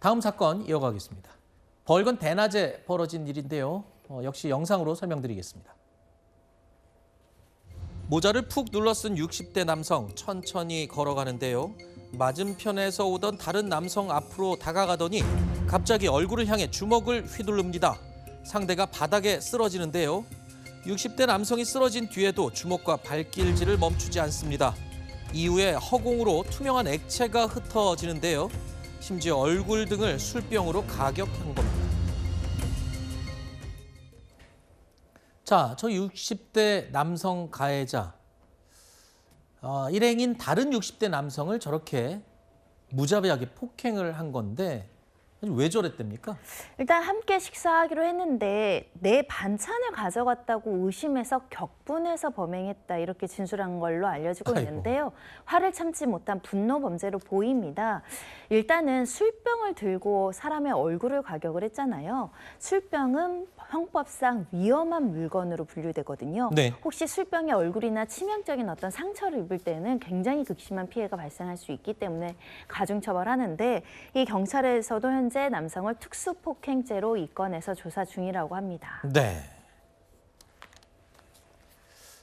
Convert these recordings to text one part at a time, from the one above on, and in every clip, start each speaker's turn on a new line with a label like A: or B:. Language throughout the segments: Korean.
A: 다음 사건 이어가겠습니다. 벌건 대낮에 벌어진 일인데요. 역시 영상으로 설명드리겠습니다. 모자를 푹 눌러 쓴 60대 남성 천천히 걸어가는데요. 맞은편에서 오던 다른 남성 앞으로 다가가더니 갑자기 얼굴을 향해 주먹을 휘두릅니다. 상대가 바닥에 쓰러지는데요. 60대 남성이 쓰러진 뒤에도 주먹과 발길질을 멈추지 않습니다. 이후에 허공으로 투명한 액체가 흩어지는데요. 심지어 얼굴 등을 술병으로 가격한 겁니다. 자, 저 60대 남성 가해자. 일행인 다른 60대 남성을 저렇게 무자비하게 폭행을 한 건데 왜 저랬답니까?
B: 일단 함께 식사하기로 했는데 내 반찬을 가져갔다고 의심해서 격분해서 범행했다 이렇게 진술한 걸로 알려지고 있는데요. 화를 참지 못한 분노 범죄로 보입니다. 일단은 술병을 들고 사람의 얼굴을 가격을 했잖아요. 술병은 형법상 위험한 물건으로 분류되거든요.
A: 네.
B: 혹시 술병의 얼굴이나 치명적인 어떤 상처를 입을 때는 굉장히 극심한 피해가 발생할 수 있기 때문에 가중처벌하는데 이 경찰에서도 현재 남성을 특수폭행죄로 입건해서 조사 중이라고 합니다.
A: 네.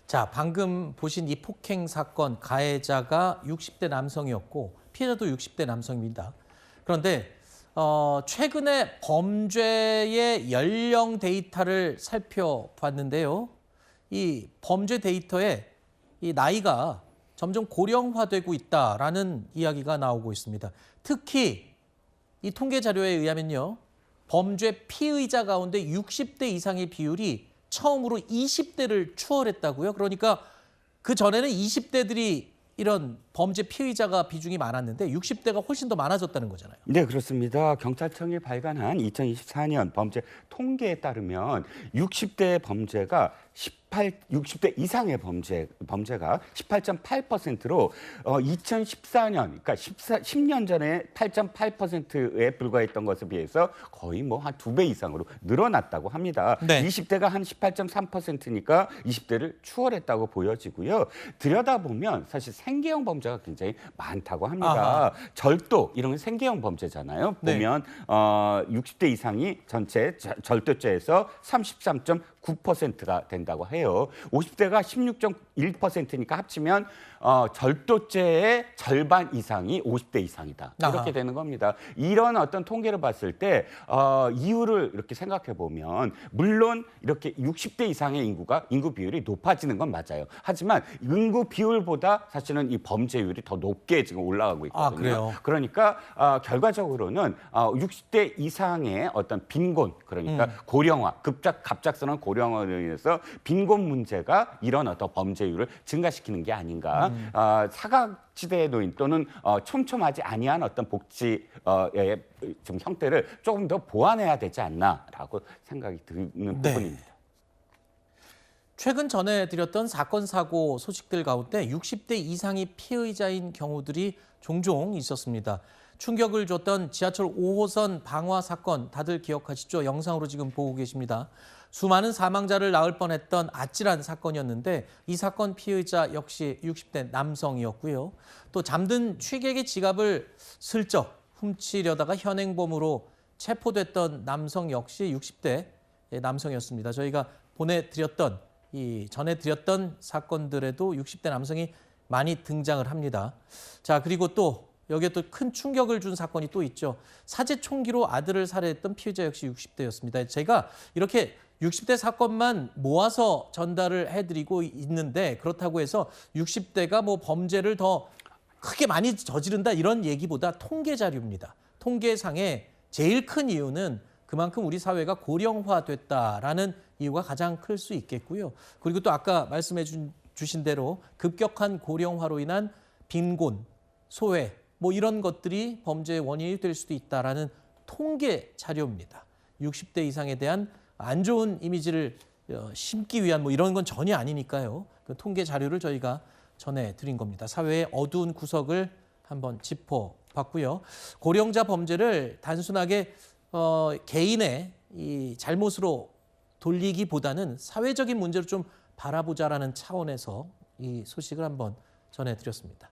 A: 자, 방금 보신 이 폭행 사건 가해자가 60대 남성이었고 피해자도 60대 남성입니다. 그런데 최근에 범죄의 연령 데이터를 살펴봤는데요. 이 범죄 데이터에 이 나이가 점점 고령화되고 있다라는 이야기가 나오고 있습니다. 특히 이 통계 자료에 의하면요. 범죄 피의자 가운데 60대 이상의 비율이 처음으로 20대를 추월했다고요. 그러니까 그 전에는 20대들이 이런 범죄 피의자가 비중이 많았는데 60대가 훨씬 더 많아졌다는 거잖아요.
C: 네, 그렇습니다. 경찰청이 발간한 2024년 범죄 통계에 따르면 60대 범죄가 60대 이상의 범죄가 18.8%로 2014년, 그러니까 10년 전에 8.8%에 불과했던 것에 비해서 거의 뭐 한 2배 이상으로 늘어났다고 합니다.
A: 네.
C: 20대가 한 18.3%니까 20대를 추월했다고 보여지고요. 들여다보면 사실 생계형 범죄가 굉장히 많다고 합니다.
A: 아하.
C: 절도 이런 건 생계형 범죄잖아요.
A: 네.
C: 보면 60대 이상이 전체 절도죄에서 33.9%가 된다고 해요. 50대가 16.1%니까 합치면 절도죄의 절반 이상이 50대 이상이다. 이렇게
A: 아하.
C: 되는 겁니다. 이런 어떤 통계를 봤을 때 이유를 이렇게 생각해 보면 물론 이렇게 60대 이상의 인구 비율이 높아지는 건 맞아요. 하지만 인구 비율보다 사실은 이 범죄율이 더 높게 지금 올라가고 있거든요.
A: 그래요?
C: 그러니까 결과적으로는 60대 이상의 어떤 빈곤, 그러니까 고령화, 갑작스러운 고령화로 인해서 빈곤 문제가 이런 어떤 범죄율을 증가시키는 게 아닌가. 사각지대의 노인 또는 촘촘하지 아니한 어떤 복지의 좀 형태를 조금 더 보완해야 되지 않나라고 생각이 드는
A: 네.
C: 부분입니다.
A: 최근 전해드렸던 사건, 사고 소식들 가운데 60대 이상이 피의자인 경우들이 종종 있었습니다. 충격을 줬던 지하철 5호선 방화 사건 다들 기억하시죠? 영상으로 지금 보고 계십니다. 수많은 사망자를 낳을 뻔했던 아찔한 사건이었는데 이 사건 피의자 역시 60대 남성이었고요. 또 잠든 취객의 지갑을 슬쩍 훔치려다가 현행범으로 체포됐던 남성 역시 60대 남성이었습니다. 저희가 전해드렸던 사건들에도 60대 남성이 많이 등장을 합니다. 자, 그리고 또 여기에 또 큰 충격을 준 사건이 또 있죠. 사제 총기로 아들을 살해했던 피의자 역시 60대였습니다. 제가 이렇게 60대 사건만 모아서 전달을 해드리고 있는데 그렇다고 해서 60대가 뭐 범죄를 더 크게 많이 저지른다 이런 얘기보다 통계 자료입니다. 통계상에 제일 큰 이유는 그만큼 우리 사회가 고령화됐다라는 이유가 가장 클 수 있겠고요. 그리고 또 아까 말씀해 주신 대로 급격한 고령화로 인한 빈곤, 소외 뭐 이런 것들이 범죄의 원인이 될 수도 있다라는 통계 자료입니다. 60대 이상에 대한 안 좋은 이미지를 심기 위한 뭐 이런 건 전혀 아니니까요. 그 통계 자료를 저희가 전해드린 겁니다. 사회의 어두운 구석을 한번 짚어봤고요. 고령자 범죄를 단순하게 개인의 이 잘못으로 돌리기보다는 사회적인 문제로 좀 바라보자라는 차원에서 이 소식을 한번 전해드렸습니다.